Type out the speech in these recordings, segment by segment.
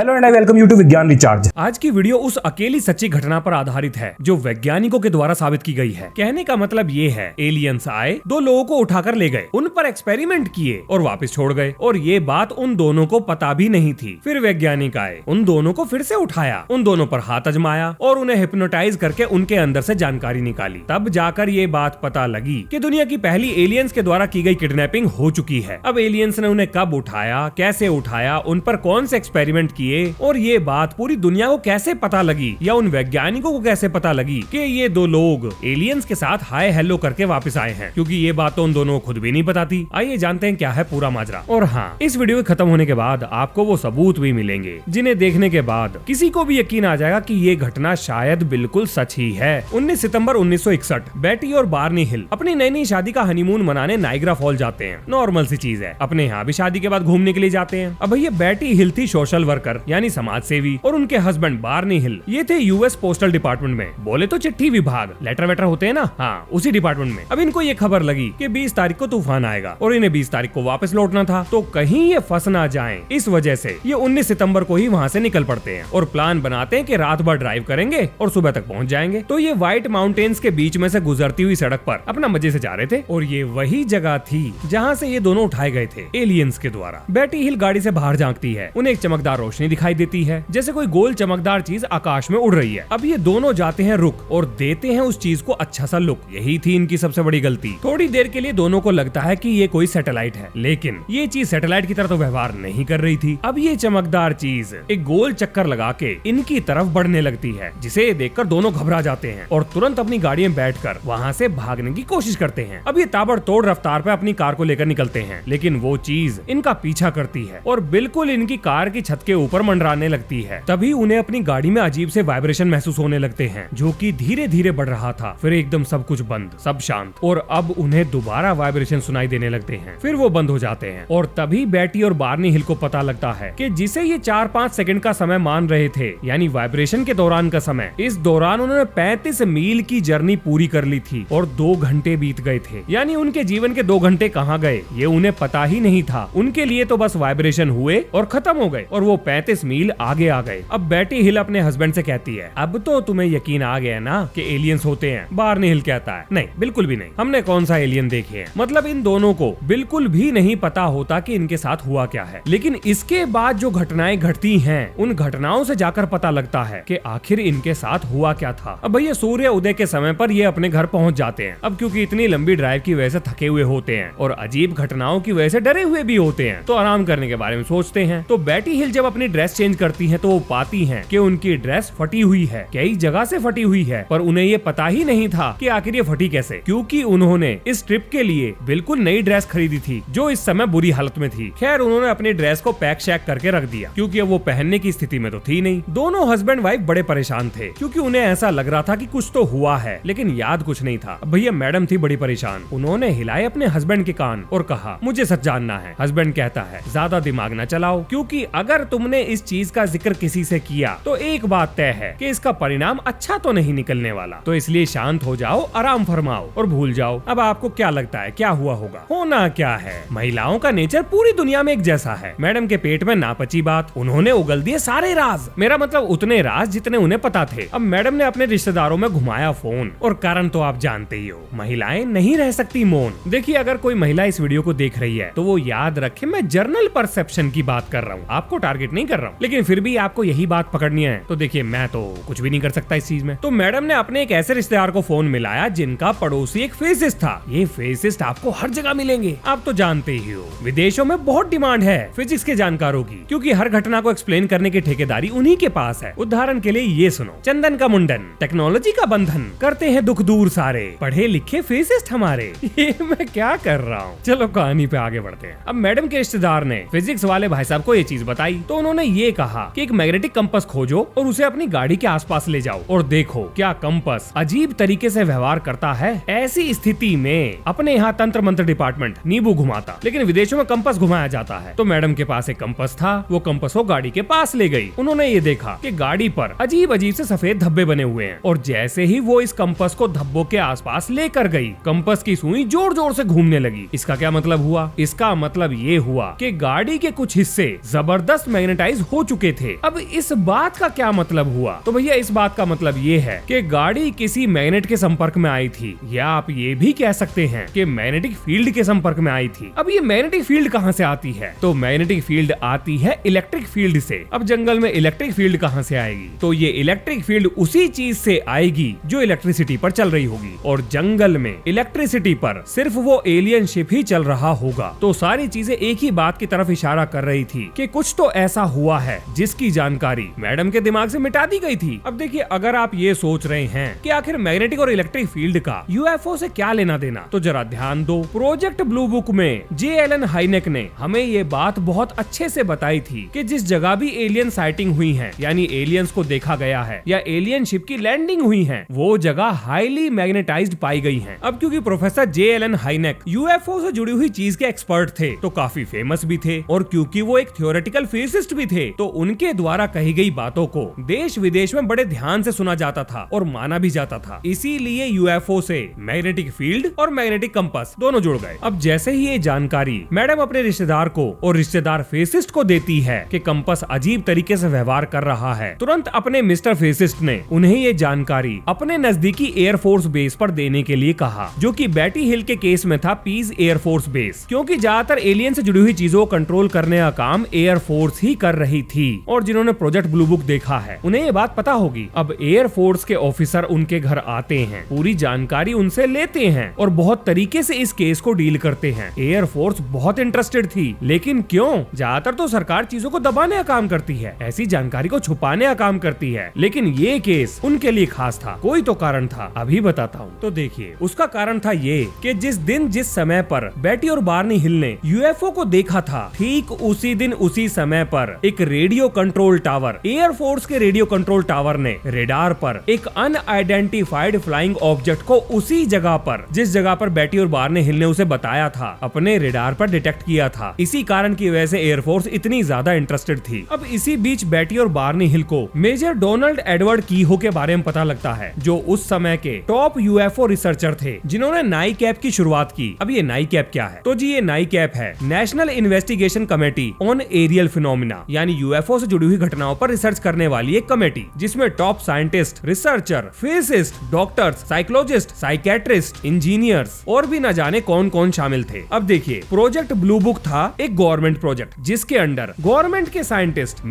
Hello and I welcome you to Vigyan recharge. आज की video उस अकेली सच्ची घटना पर आधारित है जो वैज्ञानिकों के द्वारा साबित की गई है। कहने का मतलब ये है, एलियंस आए, दो लोगों को उठाकर ले गए, उन पर एक्सपेरिमेंट किए और वापस छोड़ गए, और ये बात उन दोनों को पता भी नहीं थी। फिर वैज्ञानिक आए, उन दोनों को फिर से उठाया, उन दोनों पर हाथ आजमाया और उन्हें हिप्नोटाइज करके उनके अंदर से जानकारी निकाली। तब जाकर ये बात पता लगी कि दुनिया की पहली एलियंस के द्वारा की गई किडनैपिंग हो चुकी है। अब एलियंस ने उन्हें कब उठाया, कैसे उठाया, उन पर कौन से एक्सपेरिमेंट किए और ये बात पूरी दुनिया को कैसे पता लगी या उन वैज्ञानिकों को कैसे पता लगी कि ये दो लोग एलियंस के साथ हाय हेलो करके वापस आए हैं, क्योंकि ये बात तो उन दोनों को खुद भी नहीं पता थी। आइए जानते हैं क्या है पूरा माजरा। और हाँ, इस वीडियो के खत्म होने के बाद आपको वो सबूत भी मिलेंगे जिन्हें देखने के बाद किसी को भी यकीन आ जाएगा कि ये घटना शायद बिल्कुल सच ही है। 19 सितंबर 1961 बेटी और बार्नी हिल अपनी नई नई शादी का हनीमून मनाने नाइग्रा फॉल जाते हैं। नॉर्मल सी चीज है, अपने यहाँ भी शादी के बाद घूमने के लिए जाते हैं। अब भैया बेटी हिल थी सोशल वर्कर यानी समाज सेवी, और उनके हस्बैंड बार्नी हिल ये थे यूएस पोस्टल डिपार्टमेंट में, बोले तो चिट्ठी विभाग, लेटर वेटर होते हैं ना, हाँ उसी डिपार्टमेंट में। अब इनको ये खबर लगी कि 20 तारीख को तूफान आएगा और इन्हें 20 तारीख को वापस लौटना था, तो कहीं ये फंस ना जाएं, इस वजह से ये 19 सितंबर को ही वहाँ से निकल पड़ते हैं और प्लान बनाते हैं कि रात भर ड्राइव करेंगे और सुबह तक पहुँच जाएंगे। तो ये व्हाइट माउंटेन्स के बीच में से गुजरती हुई सड़क पर अपना मजे से जा रहे थे, और ये वही जगह थी जहाँ से ये दोनों उठाए गए थे एलियंस के द्वारा। बेटी हिल गाड़ी से बाहर झांकती है, उन्हें एक चमकदार रोशनी दिखाई देती है, जैसे कोई गोल चमकदार चीज आकाश में उड़ रही है। अब ये दोनों जाते हैं रुक और देते हैं उस चीज को अच्छा सा लुक। यही थी इनकी सबसे बड़ी गलती। थोड़ी देर के लिए दोनों को लगता है कि ये कोई सैटेलाइट है, लेकिन ये चीज सैटेलाइट की तरह तो व्यवहार नहीं कर रही थी। अब ये चमकदार चीज एक गोल चक्कर लगा के इनकी तरफ बढ़ने लगती है, जिसे देखकर दोनों घबरा जाते हैं और तुरंत अपनी गाड़ी में बैठकर वहाँ से भागने की कोशिश करते हैं। अब ये ताबड़तोड़ रफ्तार पे अपनी कार को लेकर निकलते हैं, लेकिन वो चीज इनका पीछा करती है और बिल्कुल इनकी कार की छत के ऊपर मंडराने लगती है। तभी उन्हें अपनी गाड़ी में अजीब से वाइब्रेशन महसूस होने लगते हैं, जो कि धीरे धीरे बढ़ रहा था। फिर एकदम सब कुछ बंद, सब शांत, और अब उन्हें दोबारा वाइब्रेशन सुनाई देने लगते हैं। फिर वो बंद हो जाते हैं और तभी बेटी और बार्नी हिल को पता लगता है कि जिसे ये 4-5 सेकंड का समय मान रहे थे, यानी वाइब्रेशन के दौरान का समय, इस दौरान उन्होंने 35 मील की जर्नी पूरी कर ली थी और 2 घंटे बीत गए थे। यानी उनके जीवन के 2 घंटे कहाँ गए ये उन्हें पता ही नहीं था। उनके लिए तो बस वाइब्रेशन हुए और खत्म हो गए और वो 35 मील आगे आ गए। अब बेटी हिल अपने हस्बैंड से कहती है, अब तो तुम्हें यकीन आ गया ना कि एलियंस होते हैं। बार्नी हिल कहता है, नहीं बिल्कुल भी नहीं, हमने कौन सा एलियन देखे हैं। मतलब इन दोनों को बिल्कुल भी नहीं पता होता कि इनके साथ हुआ क्या है। लेकिन इसके बाद जो घटनाएं घटती हैं, उन घटनाओं से जाकर पता लगता है कि आखिर इनके साथ हुआ क्या था। अब भैया सूर्य उदय के समय पर ये अपने घर पहुंच जाते हैं। अब क्योंकि इतनी लंबी ड्राइव की वजह से थके हुए होते हैं और अजीब घटनाओं की वजह से डरे हुए भी होते हैं, तो आराम करने के बारे में सोचते हैं। तो बेटी हिल जब अपनी ड्रेस चेंज करती है तो वो पाती है कि उनकी ड्रेस फटी हुई है, कई जगह से फटी हुई है, पर उन्हें ये पता ही नहीं था कि आखिर ये फटी कैसे, क्योंकि उन्होंने इस ट्रिप के लिए बिल्कुल नई ड्रेस खरीदी थी जो इस समय बुरी हालत में थी। खैर उन्होंने अपनी ड्रेस को पैक शैक करके रख दिया, क्योंकि वो पहनने की स्थिति में तो थी नहीं। दोनों हस्बैंड वाइफ बड़े परेशान थे, क्योंकि उन्हें ऐसा लग रहा था कि कुछ तो हुआ है, लेकिन याद कुछ नहीं था। भैया मैडम थी बड़ी परेशान। उन्होंने हिलाए अपने हस्बैंड के कान और कहा, मुझे सच जानना है। हस्बैंड कहता है, ज्यादा दिमाग न चलाओ, क्योंकि अगर तुमने इस चीज का जिक्र किसी से किया तो एक बात तय है कि इसका परिणाम अच्छा तो नहीं निकलने वाला, तो इसलिए शांत हो जाओ, आराम फरमाओ और भूल जाओ। अब आपको क्या लगता है क्या हुआ होगा? होना क्या है, महिलाओं का नेचर पूरी दुनिया में एक जैसा है। मैडम के पेट में ना पची बात, उन्होंने उगल दिए सारे राज, मेरा मतलब उतने राज जितने उन्हें पता थे। अब मैडम ने अपने रिश्तेदारों में घुमाया फोन, और कारण तो आप जानते ही हो, महिलाएं नहीं रह सकती मौन। देखिए अगर कोई महिला इस वीडियो को देख रही है तो वो याद रखे मैं जर्नल परसेप्शन की बात कर रहा हूँ, आपको टारगेट नहीं कर रहा हूँ। लेकिन फिर भी आपको यही बात पकड़नी है तो देखिए मैं तो कुछ भी नहीं कर सकता इस चीज में। तो मैडम ने अपने एक ऐसे रिश्तेदार को फोन मिलाया जिनका पड़ोसी एक फिजिसिस्ट था। ये फिजिसिस्ट आपको हर जगह मिलेंगे, आप तो जानते ही हो, विदेशों में बहुत डिमांड है फिजिक्स के जानकारों की, क्योंकि हर घटना को एक्सप्लेन करने की ठेकेदारी उन्हीं के पास है। उदाहरण के लिए ये सुनो, चंदन का मुंडन, टेक्नोलॉजी का बंधन, करते हैं दुख दूर सारे, पढ़े लिखे फिजिसिस्ट हमारे। ये मैं क्या कर रहा हूँ। चलो कहानी पे आगे बढ़ते हैं। अब मैडम के रिश्तेदार ने फिजिक्स वाले भाई साहब को ये चीज बताई, तो उन्होंने ये कहा कि एक मैग्नेटिक कंपास खोजो और उसे अपनी गाड़ी के आसपास ले जाओ और देखो क्या कंपास अजीब तरीके से व्यवहार करता है। ऐसी स्थिति में अपने यहाँ तंत्र मंत्र डिपार्टमेंट नींबू घुमाता, लेकिन विदेशों में कंपास घुमाया जाता है। तो मैडम के पास एक कंपास था, वो कंपास वो गाड़ी के पास ले गई। उन्होंने ये देखा कि गाड़ी पर अजीब अजीब से सफेद धब्बे बने हुए हैं, और जैसे ही वो इस कंपास को धब्बों के आसपास लेकर गई, कंपास की सुई जोर जोर से घूमने लगी। इसका क्या मतलब हुआ? इसका मतलब ये हुआ कि गाड़ी के कुछ हिस्से जबरदस्त मैग्नेटाइज मैग्नेटाइज हो चुके थे। अब इस बात का क्या मतलब हुआ? तो भैया इस बात का मतलब ये है कि गाड़ी किसी मैग्नेट के संपर्क में आई थी, या आप ये भी कह सकते हैं कि मैग्नेटिक फील्ड के संपर्क में आई थी। अब ये मैग्नेटिक फील्ड कहां से आती है? तो मैग्नेटिक फील्ड आती है इलेक्ट्रिक फील्ड से। अब जंगल में इलेक्ट्रिक फील्ड कहां से आएगी? तो ये इलेक्ट्रिक फील्ड उसी चीज से आएगी जो इलेक्ट्रिसिटी पर चल रही होगी, और जंगल में इलेक्ट्रिसिटी पर सिर्फ वो एलियन शिप ही चल रहा होगा। तो सारी चीजें एक ही बात की तरफ इशारा कर रही थी कि कुछ तो ऐसा हुआ है जिसकी जानकारी मैडम के दिमाग से मिटा दी गई थी। अब देखिए, अगर आप ये सोच रहे हैं कि आखिर मैग्नेटिक और इलेक्ट्रिक फील्ड का यूएफओ से क्या लेना देना, तो जरा ध्यान दो। प्रोजेक्ट ब्लू बुक में जे एलन हाइनेक ने हमें ये बात बहुत अच्छे से बताई थी कि जिस जगह भी एलियन साइटिंग हुई है, यानी एलियंस को देखा गया है या एलियन शिप की लैंडिंग हुई है, वो जगह हाईली मैग्नेटाइज्ड पाई गई है। अब क्योंकि professor J Allen Hynek UFO से जुड़ी हुई चीज के एक्सपर्ट थे, तो काफी फेमस भी थे, और क्योंकि वो एक थ्योरेटिकल फिजिसिस्ट भी थे, तो उनके द्वारा कही गई बातों को देश विदेश में बड़े ध्यान से सुना जाता था और माना भी जाता था। इसीलिए यूएफओ से मैग्नेटिक फील्ड और मैग्नेटिक कंपास दोनों जुड़ गए। अब जैसे ही ये जानकारी मैडम अपने रिश्तेदार को और रिश्तेदार फिजिसिस्ट को देती है कि कंपास अजीब तरीके से व्यवहार कर रहा है, तुरंत अपने मिस्टर फिजिसिस्ट ने उन्हें ये जानकारी अपने नजदीकी एयरफोर्स बेस पर देने के लिए कहा, जो कि बैटी हिल के केस में था पीस एयरफोर्स बेस, क्योंकि ज्यादातर एलियन से जुड़ी हुई चीजों को कंट्रोल करने का काम एयरफोर्स ही कर रही थी। और जिन्होंने प्रोजेक्ट ब्लू बुक देखा है उन्हें ये बात पता होगी। अब एयरफोर्स के ऑफिसर उनके घर आते हैं, पूरी जानकारी उनसे लेते हैं और बहुत तरीके से इस केस को डील करते हैं। एयरफोर्स बहुत इंटरेस्टेड थी, लेकिन क्यों? ज्यादातर तो सरकार चीजों को दबाने का काम करती है, ऐसी जानकारी को छुपाने का काम करती है, लेकिन ये केस उनके लिए खास था। कोई तो कारण था, अभी बताता हूँ। तो देखिए, उसका कारण था ये कि जिस दिन जिस समय पर बैटी और बार्नी हिल ने यूएफओ को देखा था, ठीक उसी दिन उसी समय पर एक रेडियो कंट्रोल टावर, एयरफोर्स के रेडियो कंट्रोल टावर ने रेडार पर एक अनआइडेंटिफाइड फ्लाइंग ऑब्जेक्ट को उसी जगह पर, जिस जगह पर बैटी और बार्नी हिल ने उसे बताया था, अपने रेडार पर डिटेक्ट किया था। इसी कारण की वजह से एयरफोर्स इतनी ज्यादा इंटरेस्टेड थी। अब इसी बीच बैटी और बार्नी हिल को मेजर डोनाल्ड एडवर्ड कीहो के बारे में पता लगता है, जो उस समय के टॉप यूएफओ रिसर्चर थे, जिन्होंने नाईकैप की शुरुआत की। अब ये नाईकैप क्या है? तो जी ये नाईकैप है national investigation committee on aerial phenomena, यानी यूएफओ से जुड़ी हुई घटनाओं पर रिसर्च करने वाली एक कमेटी, जिसमें top scientist, researcher, physicist, doctors, psychologist, psychiatrist, engineers और भी न जाने कौन कौन शामिल थे। अब देखिए, प्रोजेक्ट ब्लू बुक था एक गवर्नमेंट प्रोजेक्ट, जिसके अंडर गवर्नमेंट के scientist,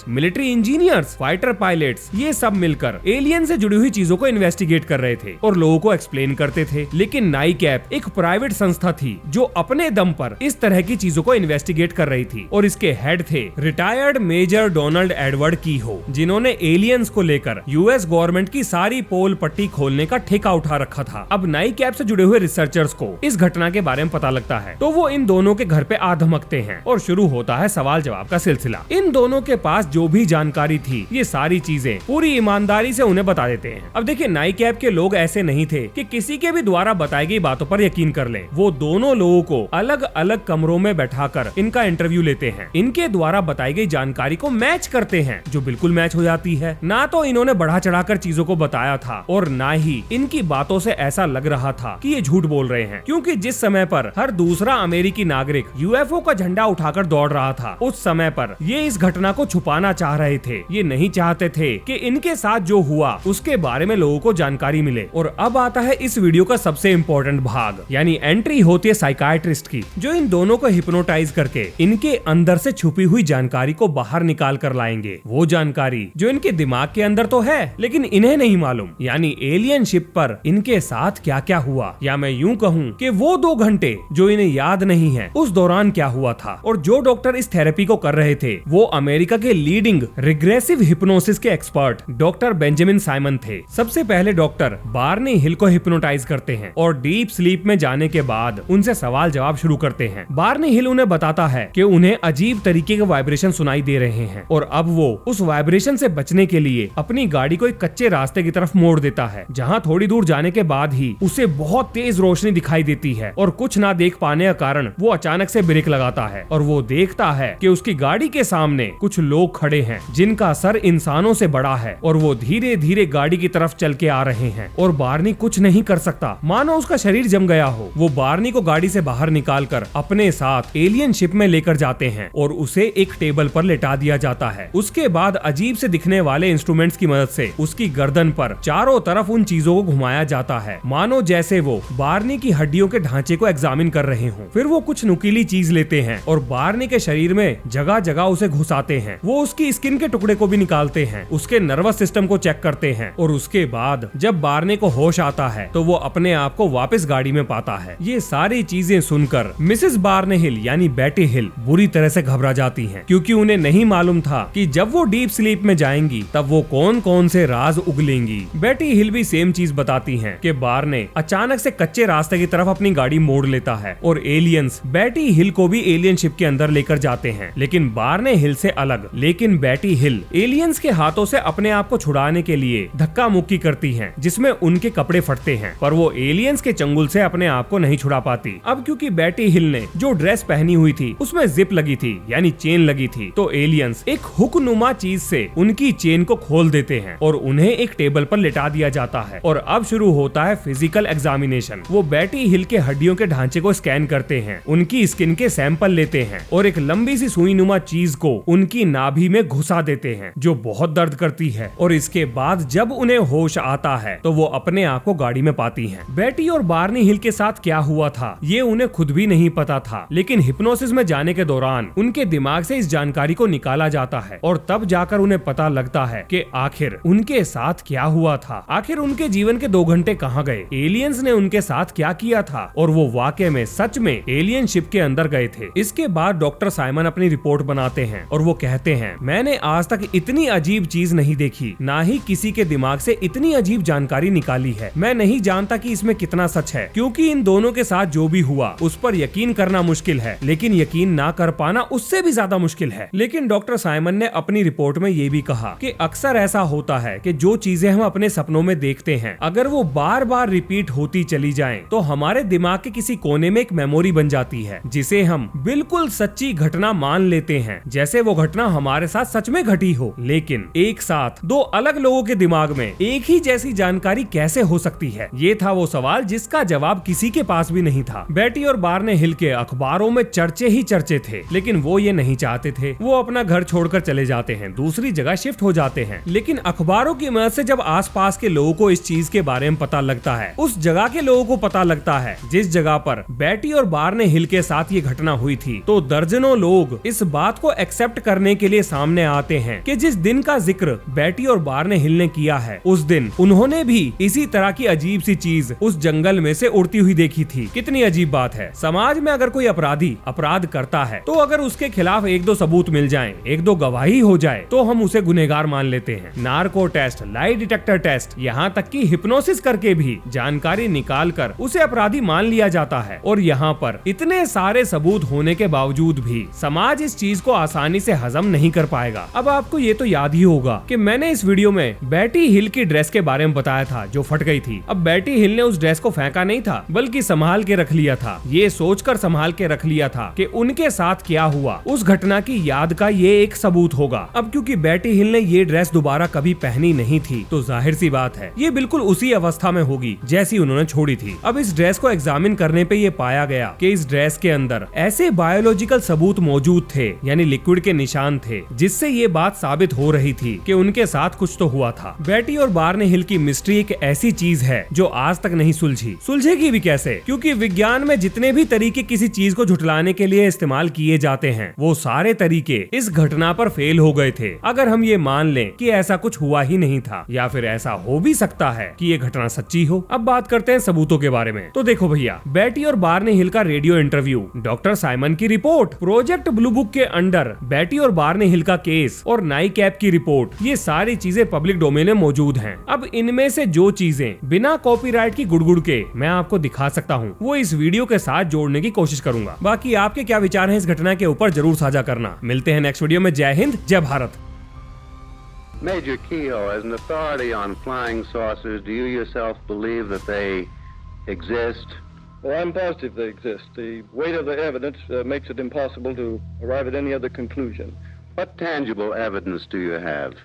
military engineers, fighter pilots, ये सब मिलकर एलियन से जुड़ी हुई चीजों को इन्वेस्टिगेट कर रहे थे और लोगों को एक्सप्लेन करते थे। लेकिन नाईकैप एक प्राइवेट संस्था थी जो अपने दम पर इस तरह की चीजों को इन्वेस्टिगेट कर रही थी, और इसके हेड थे रिटायर्ड मेजर डोनाल्ड एडवर्ड कीहो, जिन्होंने एलियंस को लेकर यूएस गवर्नमेंट की सारी पोल पट्टी खोलने का ठेका उठा रखा था। अब नाईकैप से जुड़े हुए रिसर्चर्स को इस घटना के बारे में पता लगता है, तो वो इन दोनों के घर पे आ धमकते हैं और शुरू होता है सवाल जवाब का सिलसिला। इन दोनों के पास जो भी जानकारी थी, ये सारी चीजें पूरी ईमानदारी से उन्हें बता देते हैं। अब देखिए, नाईकैप के लोग ऐसे नहीं थे कि किसी के भी द्वारा बताई गई बातों पर यकीन कर लें। वो दोनों लोगों को अलग अलग कमरों में बैठाकर इनका इंटरव्यू लेते हैं, इनके द्वारा बताई गई जानकारी को मैच करते हैं, जो बिल्कुल मैच हो जाती है। ना तो इन्होंने बढ़ा चढ़ाकर चीजों को बताया था, और ना ही इनकी बातों से ऐसा लग रहा था कि ये झूठ बोल रहे हैं, क्योंकि जिस समय पर हर दूसरा अमेरिकी नागरिक यूएफओ का झंडा उठाकर दौड़ रहा था, उस समय पर ये इस घटना को छुपाना चाह रहे थे। ये नहीं चाहते थे कि इनके साथ जो हुआ उसके बारे में लोगों को जानकारी मिले। और अब आता है इस वीडियो का सबसे इम्पोर्टेंट भाग, यानी एंट्री होती है साइकाइट्रिस्ट की, जो इन दोनों को हिप्नोटाइज करके इनके अंदर से छुपी हुई जानकारी को बाहर निकाल कर लाएंगे। वो जानकारी जो इनके दिमाग के अंदर तो है, लेकिन इन्हें नहीं मालूम, यानी एलियन शिप पर इनके साथ क्या क्या हुआ, या मैं यूं कहूं कि वो 2 घंटे जो इन्हें याद नहीं है, उस दौरान क्या हुआ था। और जो डॉक्टर इस थेरेपी को कर रहे थे, वो अमेरिका के लीडिंग रिग्रेसिव हिप्नोसिस के एक्सपर्ट डॉक्टर बेंजामिन साइमन थे। सबसे पहले डॉक्टर बार्नी हिल को हिप्नोटाइज करते हैं और डीप स्लीप में जाने के बाद उनसे सवाल जवाब शुरू करते हैं। बार्नी हिल उन्हें बताता है कि उन्हें अजीब तरीके के वाइब्रेशन सुनाई दे रहे हैं, और अब वो उस वाइब्रेशन से बचने के लिए अपनी गाड़ी को एक कच्चे रास्ते की तरफ मोड़ देता है, जहां थोड़ी दूर जाने के बाद ही उसे बहुत तेज रोशनी दिखाई देती है, और कुछ ना देख पाने के कारण वो अचानक से ब्रेक लगाता है, और वो देखता है कि उसकी गाड़ी के सामने कुछ लोग खड़े हैं जिनका सर इंसानों से बड़ा है, और वो धीरे धीरे गाड़ी की तरफ चल के आ रहे हैं। और बार्नी कुछ नहीं कर सकता, मानो उसका शरीर जम गया हो। वो बार्नी को गाड़ी से बाहर निकालकर अपने साथ एलियन शिप में लेकर जाते हैं और उसे उसे एक टेबल पर लेटा दिया जाता है। उसके बाद अजीब से दिखने वाले इंस्ट्रूमेंट्स की मदद से उसकी गर्दन पर चारों तरफ उन चीजों को घुमाया जाता है, मानो जैसे वो बार्नी की हड्डियों के ढांचे को एग्जामिन कर रहे हों। फिर वो कुछ नुकीली चीज लेते हैं और बार्नी के शरीर में जगह जगह उसे घुसाते हैं। वो उसकी स्किन के टुकड़े को भी निकालते हैं, उसके नर्वस सिस्टम को चेक करते हैं और उसके बाद जब बार्नी को होश आता है तो वो अपने आप को वापस गाड़ी में पाता है। ये सारी चीजें सुनकर मिसेस बार्नी हिल यानी बेटी हिल बुरी तरह से घबरा जाती हैं, क्योंकि उन्हें नहीं मालूम था कि जब वो डीप स्लीप में जाएंगी तब वो कौन कौन से राज उगलेंगी। बेटी हिल भी सेम चीज बताती हैं कि बार्नी अचानक से कच्चे रास्ते की तरफ अपनी गाड़ी मोड़ लेता है और एलियंस बेटी हिल को भी एलियन शिप के अंदर लेकर जाते हैं, लेकिन बार्नी हिल से अलग। लेकिन बेटी हिल एलियंस के हाथों से अपने आप को छुड़ाने के लिए धक्का मुक्की करती हैं, जिसमें उनके कपड़े फटते हैं, पर वो एलियंस के चंगुल से अपने आप को नहीं छुड़ा पाती। अब क्योंकि बेटी हिल ने जो ड्रेस पहनी हुई थी उसमें जिप लगी थी यानी चेन लगी थी, तो एलियंस एक हुक नुमा चीज से उनकी चेन को खोल देते हैं और उन्हें एक टेबल पर लिटा दिया जाता है। और अब शुरू होता है फिजिकल एग्जामिनेशन। वो बेटी हिल के हड्डियों के ढांचे को स्कैन करते हैं, उनकी स्किन के सैंपल लेते हैं और एक लंबी सी सुई नुमा चीज को उनकी नाभि में घुसा देते हैं, जो बहुत दर्द करती है। और इसके बाद जब उन्हें होश आता है तो वो अपने आप को गाड़ी में पाती हैं। बेटी और बार्नी हिल के साथ क्या हुआ था ये उन्हें खुद भी नहीं पता था, लेकिन हिप्नोसिस में जाने के दौरान उनके दिमाग से इस जानकारी को निकाला जाता है और तब जाकर उन्हें पता लगता है कि आखिर उनके साथ क्या हुआ था, आखिर उनके जीवन के 2 घंटे कहाँ गए, एलियंस ने उनके साथ क्या किया था और वो वाकई में सच में एलियन शिप के अंदर गए थे। इसके बाद डॉक्टर साइमन अपनी रिपोर्ट बनाते हैं और वो कहते हैं, मैंने आज तक इतनी अजीब चीज नहीं देखी, ना ही किसी के दिमाग से इतनी अजीब जानकारी निकाली है। मैं नहीं जानता कि इसमें कितना सच है, क्योंकि इन दोनों के साथ जो भी हुआ उस पर यकीन करना मुश्किल है, लेकिन यकीन ना कर पाना उससे भी ज्यादा मुश्किल है। लेकिन डॉक्टर साइमन ने अपनी रिपोर्ट में ये भी कहा कि अक्सर ऐसा होता है कि जो चीजें हम अपने सपनों में देखते हैं अगर वो बार बार रिपीट होती चली जाएं, तो हमारे दिमाग के किसी कोने में एक मेमोरी बन जाती है, जिसे हम बिल्कुल सच्ची घटना मान लेते हैं, जैसे वो घटना हमारे साथ सच में घटी हो। लेकिन एक साथ 2 अलग लोगों के दिमाग में एक ही जैसी जानकारी कैसे हो सकती है, ये था वो सवाल जिसका जवाब किसी के पास भी नहीं था। बेटी और बार्नी हिल के अखबारों में चर्चे ही चर्चे थे, लेकिन वो ये नहीं चाहते थे। वो अपना घर छोड़कर चले जाते हैं, दूसरी जगह शिफ्ट हो जाते हैं। लेकिन अखबारों की मदद से जब आसपास के लोगों को इस चीज के बारे में पता लगता है, उस जगह के लोगों को पता लगता है जिस जगह पर बेटी और बार्नी हिल के साथ ये घटना हुई थी, तो दर्जनों लोग इस बात को एक्सेप्ट करने के लिए सामने आते हैं कि जिस दिन का जिक्र बेटी और बार्नी हिल ने किया है, उस दिन उन्होंने भी इसी तरह की अजीब सी चीज उस जंगल में से उड़ती हुई देखी थी। कितनी अजीब बात है। समाज में अगर कोई अपराधी अपराध करता है तो अगर उसके खिलाफ 1-2 सबूत मिल जाएं, 1-2 गवाही हो जाए, तो हम उसे गुनहगार मान लेते हैं। Narco test, lie detector test, यहाँ तक कि हिप्नोसिस करके भी जानकारी निकाल कर उसे अपराधी मान लिया जाता है। और यहाँ पर इतने सारे सबूत होने के बावजूद भी समाज इस चीज को आसानी से हजम नहीं कर पाएगा। अब आपको ये तो याद ही होगा कि मैंने इस वीडियो में बेटी हिल की ड्रेस के बारे में बताया था जो फट गई थी। अब बेटी हिल ने उस ड्रेस को फेंका नहीं था, बल्कि संभाल के रख लिया था। ये सोचकर संभाल के रख लिया था कि उनके साथ क्या हुआ, उस घटना की याद का ये एक सबूत होगा। अब क्योंकि बेटी हिल ने ये ड्रेस दोबारा कभी पहनी नहीं थी, तो जाहिर सी बात है ये बिल्कुल उसी अवस्था में होगी जैसी उन्होंने छोड़ी थी। अब इस ड्रेस को एग्जामिन करने पे ये पाया गया कि इस ड्रेस के अंदर ऐसे बायोलॉजिकल सबूत मौजूद थे, यानी लिक्विड के निशान थे, जिससे ये बात साबित हो रही थी कि उनके साथ कुछ तो हुआ था। बेटी और बार्नी हिल की मिस्ट्री एक ऐसी चीज है जो आज तक नहीं सुलझी। सुलझेगी भी कैसे? क्योंकि विज्ञान में जितने भी तरीके किसी चीज को झुठलाने के लिए इस्तेमाल किए जाते हैं, वो सारे तरीके इस घटना पर फेल हो गए थे। अगर हम ये मान लें कि ऐसा कुछ हुआ ही नहीं था, या फिर ऐसा हो भी सकता है कि ये घटना सच्ची हो। अब बात करते हैं सबूतों के बारे में। तो देखो भैया, बेटी और बार्नी हिल का रेडियो इंटरव्यू, डॉक्टर साइमन की रिपोर्ट, प्रोजेक्ट ब्लू बुक के अंडर बेटी और बार्नी हिल का केस और नाई कैप की रिपोर्ट, ये सारी चीजें पब्लिक डोमेन में मौजूद हैं। अब इनमें से जो चीजें बिना कॉपीराइट की गुड़गुड़ के मैं आपको दिखा सकता हूँ, वो इस वीडियो के साथ जोड़ने की कोशिश करूंगा। बाकी आपके क्या विचार हैं इस घटना के ऊपर जरूर साझा करना। मिलते हैं नेक्स्ट वीडियो में। जय हिंद, जय Bharat. Major Kehoe, as an authority on flying saucers, do you yourself believe that they exist? Well, I'm positive they exist. The weight of the evidence makes it impossible to arrive at any other conclusion. What tangible evidence do you have?